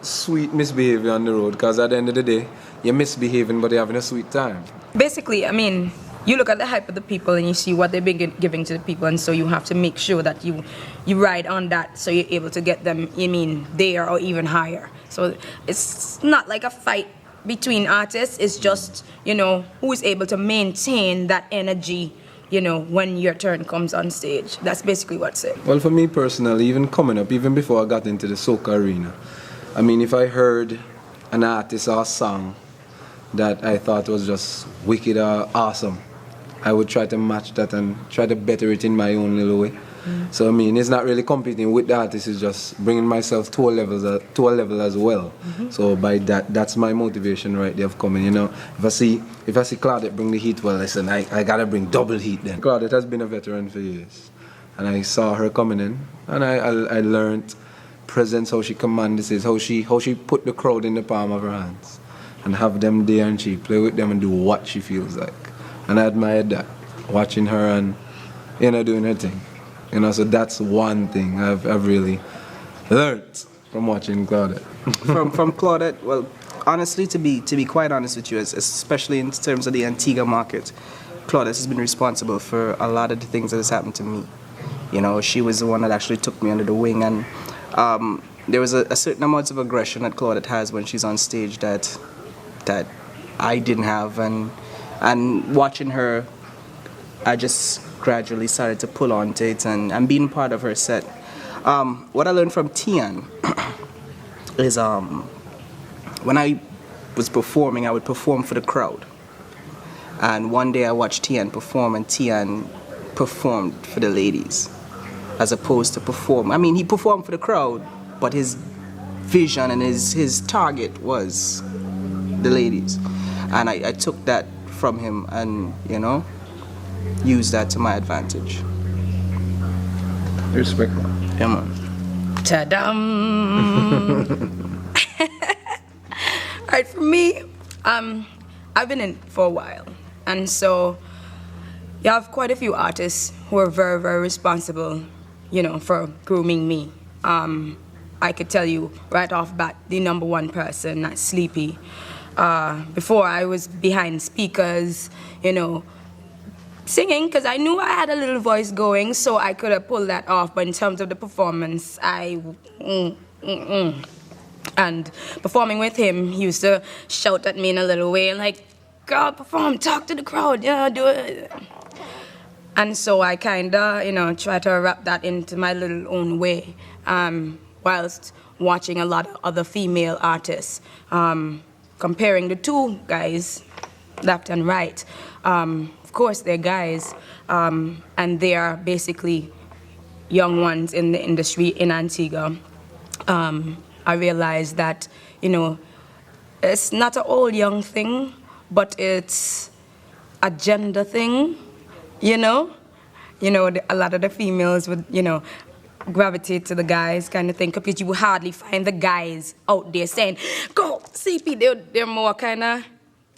sweet misbehavior on the road, because at the end of the day, you're misbehaving, but you're having a sweet time. Basically, I mean, you look at the hype of the people and you see what they've been giving to the people, and so you have to make sure that you ride on that so you're able to get them, there or even higher. So it's not like a fight between artists, it's just, who is able to maintain that energy, when your turn comes on stage. That's basically what's it. Well, for me personally, even coming up, even before I got into the soca arena, I mean, if I heard an artist or a song that I thought was just wicked or awesome, I would try to match that and try to better it in my own little way. So I mean, it's not really competing with the artist, it's just bringing myself to a level as well. So by that's my motivation right there of coming. If I see Claudette bring the heat, well, listen, I gotta bring double heat then. Claudette has been a veteran for years, and I saw her coming in, and I learned presence, how she commands it, how she put the crowd in the palm of her hands, and have them there and she play with them and do what she feels like. And I admired that, watching her and doing her thing. So that's one thing I've really learned from watching Claudette. from Claudette, well, honestly, to be quite honest with you, especially in terms of the Antigua market, Claudette has been responsible for a lot of the things that has happened to me. She was the one that actually took me under the wing, and there was a certain amount of aggression that Claudette has when she's on stage that I didn't have, and watching her, I just gradually started to pull on to it and being part of her set. What I learned from Tian is when I was performing, I would perform for the crowd. And one day I watched Tian perform, and Tian performed for the ladies as opposed to perform. I mean, he performed for the crowd, but his vision and his target was the ladies. And I took that from him and, use that to my advantage. Respect. Yeah, man. Ta-dam! Alright, for me, I've been in for a while, and so you have quite a few artists who are very, very responsible, for grooming me. I could tell you right off bat, the number one person, that's Sleepy. Before I was behind speakers, singing, because I knew I had a little voice going, so I could have pulled that off. But in terms of the performance, And performing with him, he used to shout at me in a little way, like, "Girl, perform, talk to the crowd, do it." And so I kind of, try to wrap that into my little own way, whilst watching a lot of other female artists, comparing the two guys, left and right. Of course, they're guys, and they are basically young ones in the industry in Antigua. I realized that, it's not an old young thing, but it's a gender thing, a lot of the females would, gravitate to the guys kind of thing, because you would hardly find the guys out there saying, "Go, CP." They're more kind of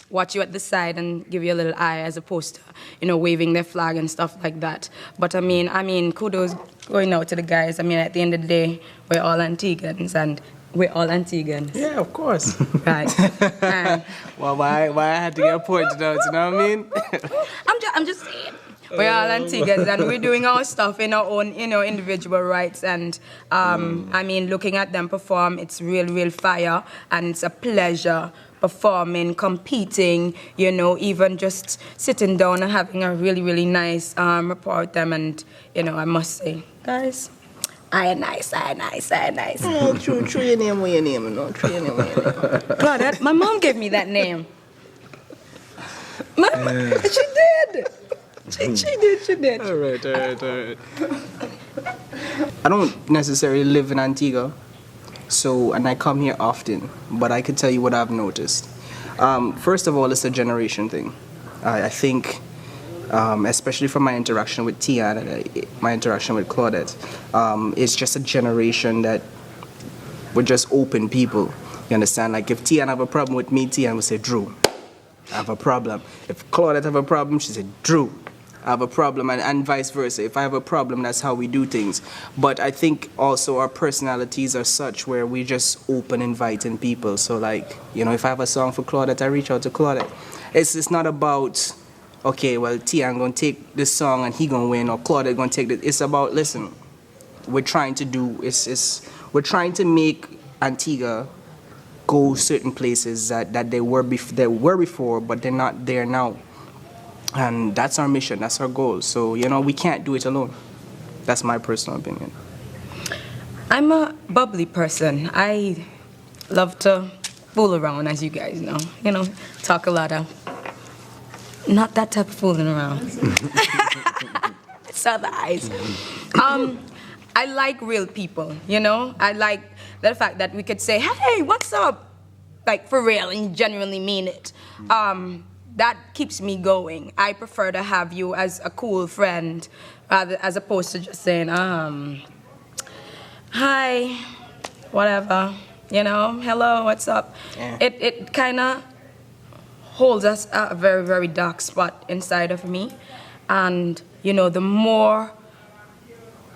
watch you at the side and give you a little eye, as opposed to, waving their flag and stuff like that. But I mean, kudos going out to the guys. At the end of the day, we're all Antiguans, and we're all Antiguans. Yeah, of course. Right. Well, why I had to get pointed out, you know what I mean? I'm just saying. We're all Antiguans, and we're doing our stuff in our own, individual rights. And looking at them perform, it's real fire, and it's a pleasure performing, competing, even just sitting down and having a really nice rapport with them. And I must say, guys, I nice. True your name, what your name, True your name, what your name. Claudette, my mom gave me that name. She did. She did. All right. I don't necessarily live in Antigua, and I come here often, but I can tell you what I've noticed. First of all, it's a generation thing. I think, especially from my interaction with Tian and my interaction with Claudette, it's just a generation that we're just open people. You understand? Like, if Tian have a problem with me, Tian will say, "Drue, I have a problem." If Claudette have a problem, she said, "Drue, I have a problem, and vice versa. If I have a problem, that's how we do things. But I think also our personalities are such where we just open inviting people. So like, you know, if I have a song for Claudette, I reach out to Claudette. It's not about, okay, well, Tian gonna take this song and he gonna win, or Claudette gonna take it. It's about, listen, we're trying to make Antigua go certain places that they were before, but they're not there now. And that's our mission, that's our goal. So, you know, we can't do it alone. That's my personal opinion. I'm a bubbly person. I love to fool around, as you guys know. You know, talk a lot of, not that type of fooling around. It's other eyes. I like real people, you know? I like the fact that we could say, hey, what's up? Like, for real, and genuinely mean it. That keeps me going. I prefer to have you as a cool friend as opposed to just saying, hi, whatever, you know, hello, what's up? Yeah. It kind of holds us at a very, very dark spot inside of me. And, you know, the more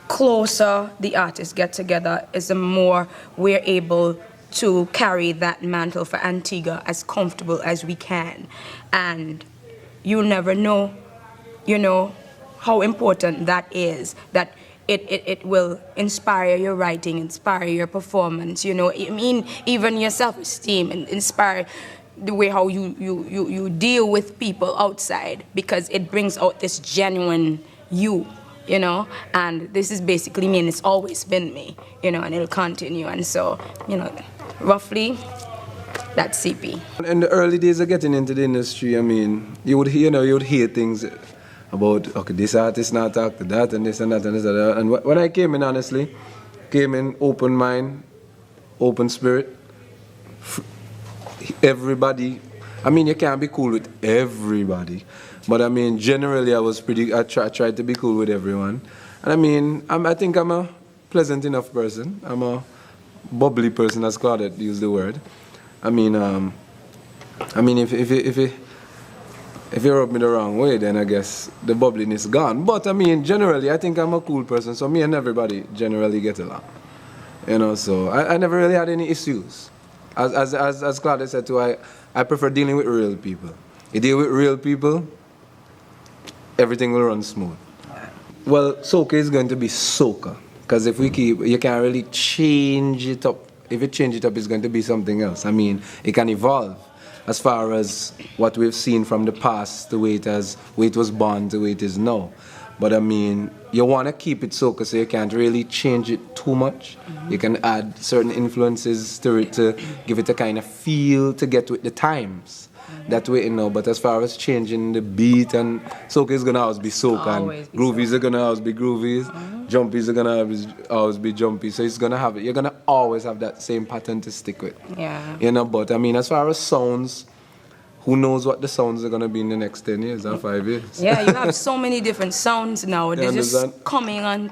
closer the artists get together is the more we're able to carry that mantle for Antigua as comfortable as we can. And you never know, you know, how important that is, that it will inspire your writing, inspire your performance, you know, I mean, even your self-esteem, and inspire the way how you deal with people outside, because it brings out this genuine you know, and this is basically me, and it's always been me, you know, and it'll continue. And so, you know, roughly, that's CP. In the early days of getting into the industry, I mean, you would hear things about, okay, this artist not talk to that, and this and that, and this and that. And when I came in, honestly, open mind, open spirit, everybody. I mean, you can't be cool with everybody, but I mean, generally, I tried to be cool with everyone. And I mean, I think I'm a pleasant enough person. I'm a bubbly person, as Claudette used the word. I mean, if you rub me the wrong way, then I guess the bubbliness gone. But I mean, generally, I think I'm a cool person, so me and everybody generally get along. You know, so I never really had any issues. As Claudette said too, I prefer dealing with real people. You deal with real people, everything will run smooth. Well, Soca is going to be Soca, because if you can't really change it up. If you change it up, it's going to be something else. I mean, it can evolve as far as what we've seen from the past, the way it was born, the way it is now. But I mean, you want to keep it Soca, so you can't really change it too much. Mm-hmm. You can add certain influences to it to give it a kind of feel to get with the times. That way, you know. But as far as changing the beat, and Soca is gonna always be Soca, and groovies are gonna always be groovies, jumpies are gonna always be jumpy. So you're gonna always have that same pattern to stick with. Yeah. You know. But I mean, as far as sounds, who knows what the sounds are gonna be in the next 10 years or 5 years? Yeah, you have so many different sounds now. They're just coming on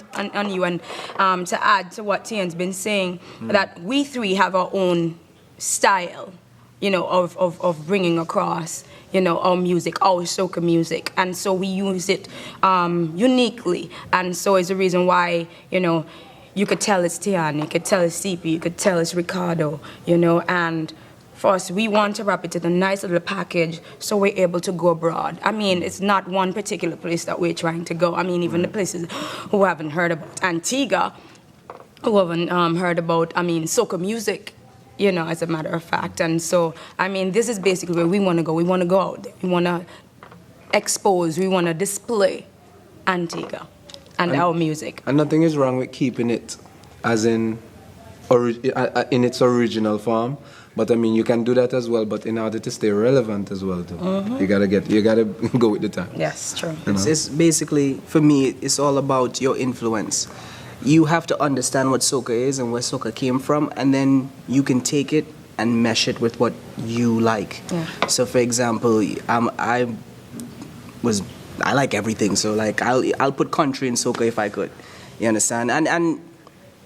you. And to add to what Tian's been saying, that we three have our own style, you know, of bringing across, you know, our music, our soca music. And so we use it uniquely. And so it's the reason why, you know, you could tell it's Tian, you could tell it's CP, you could tell it's Ricardo, you know. And for us, we want to wrap it in a nice little package so we're able to go abroad. I mean, it's not one particular place that we're trying to go. I mean, even the places who haven't heard about Antigua, who haven't heard about, I mean, soca music, you know, as a matter of fact. And so, I mean, this is basically where we want to go. We want to go out there. We want to expose, we want to display Antigua and our music. And nothing is wrong with keeping it as in its original form. But I mean, you can do that as well, but in order to stay relevant as well, too. Mm-hmm. You gotta go with the time. Yes, true. You know? It's basically, for me, it's all about your influence. You have to understand what soca is and where soca came from, and then you can take it and mesh it with what you like. Yeah. So, for example, I like everything. So, like, I'll put country in soca if I could. You understand? And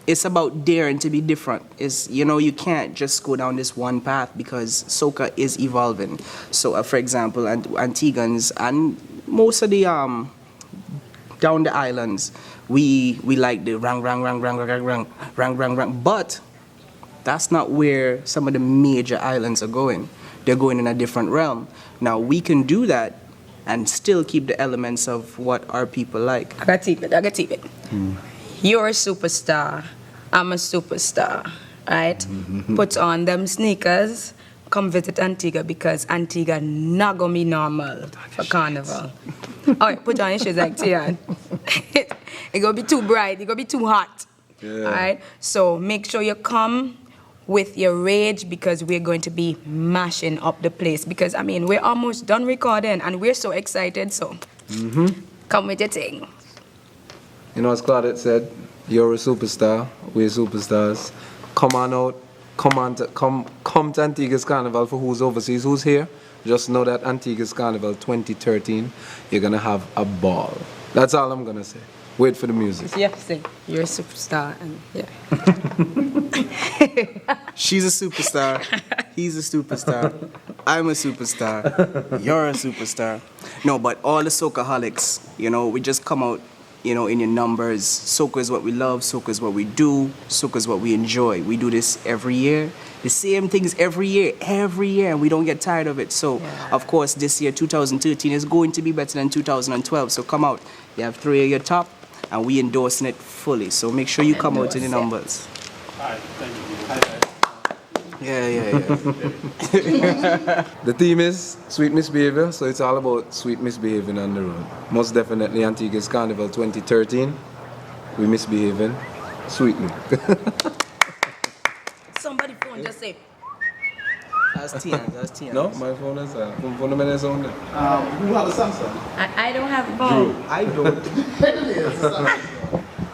it's about daring to be different. It's, you know, you can't just go down this one path because soca is evolving. So, for example, Antigans and most of the down the islands, we like the rang, rang, rang, rang, rang, rang, rang, rang, rang. But that's not where some of the major islands are going. They're going in a different realm. Now, we can do that and still keep the elements of what our people like. I got keep it. You're a superstar. I'm a superstar. Right? Put on them sneakers. Come visit Antigua because Antigua not gonna be normal for carnival. Alright, put on your shoes like Tian. It gonna be too bright. It gonna be too hot. Yeah. Alright? So make sure you come with your rage because we're going to be mashing up the place. Because, I mean, we're almost done recording and we're so excited, so come with your thing. You know, as Claudette said, you're a superstar, we're superstars. Come on out, come to Antigua's Carnival for who's overseas, who's here. Just know that Antigua's Carnival 2013, you're gonna have a ball. That's all I'm gonna say. Wait for the music. You have to sing. You're a superstar, and yeah. She's a superstar. He's a superstar. I'm a superstar. You're a superstar. No, but all the soca-holics, you know, we just come out, you know, in your numbers. Soca is what we love. Soca is what we do. Soca is what we enjoy. We do this every year. The same things every year, and we don't get tired of it. So, of course, this year, 2013, is going to be better than 2012. So come out. You have 3 of your top, and we endorsing it fully. So make sure you come out in the numbers. All right, thank you. Yeah. The theme is Sweet Misbehavior, so it's all about sweet misbehaving on the road. Most definitely Antigua's Carnival 2013. We misbehaving sweetly. Somebody phone just say. That's Tian. No, my phone is phone is on there. Who has a Samsung? I don't have a phone. I don't. It is.